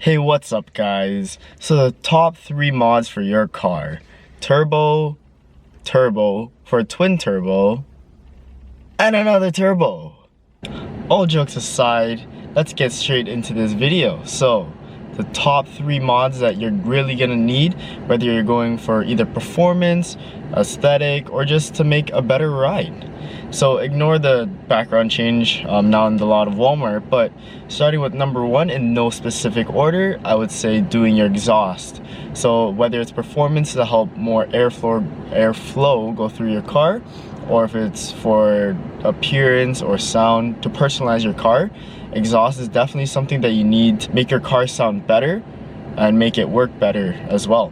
Hey, what's up guys? So the top 3 mods for your car: turbo, turbo for a twin turbo, and another turbo. All jokes aside, let's get straight into this video. So the top 3 mods that you're really gonna need, whether you're going for either performance, aesthetic, or just to make a better ride. So ignore the background change now in the lot of Walmart, but starting with number 1 in no specific order, I would say doing your exhaust. So whether it's performance to help more airflow go through your car, or if it's for appearance or sound to personalize your car, exhaust is definitely something that you need to make your car sound better and make it work better as well.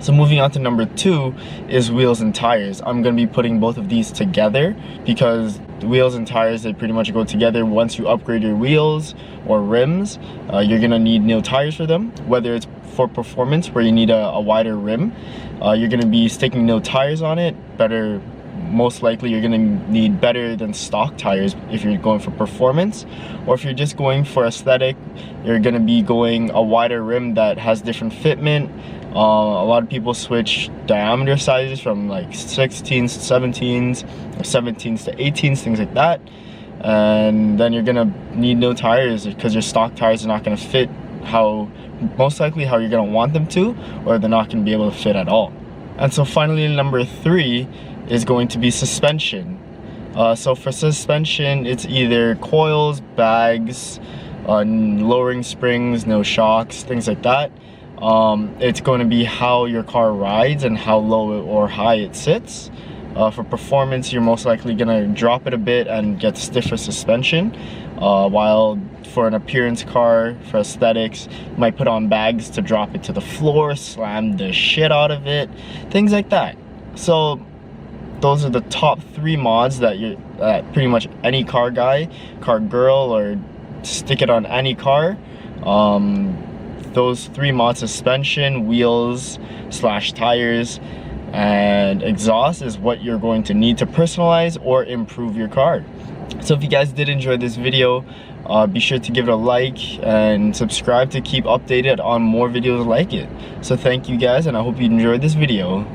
So moving on to number 2 is wheels and tires. I'm going to be putting both of these together because the wheels and tires, they pretty much go together. Once you upgrade your wheels or rims, you're going to need new tires for them. Whether it's for performance where you need a wider rim, you're going to be sticking new tires on it. Most likely you're going to need better than stock tires if you're going for performance, or if you're just going for aesthetic, you're going to be going a wider rim that has different fitment. A lot of people switch diameter sizes from like 16s to 17s, or 17s to 18s, things like that, and then you're gonna need new tires because your stock tires are not going to fit most likely how you're going to want them to, or they're not going to be able to fit at all. And so finally, number 3 is going to be suspension. So for suspension, it's either coils, bags, lowering springs, no shocks, things like that. It's going to be how your car rides and how low or high it sits. For performance, you're most likely going to drop it a bit and get stiffer suspension, while for an appearance car, for aesthetics, you might put on bags to drop it to the floor, slam the shit out of it, things like that. So those are the top 3 mods that pretty much any car guy, car girl, or stick it on any car. Those 3 mods: suspension, wheels / tires, and exhaust is what you're going to need to personalize or improve your car. So if you guys did enjoy this video, be sure to give it a like and subscribe to keep updated on more videos like it. So thank you guys, and I hope you enjoyed this video.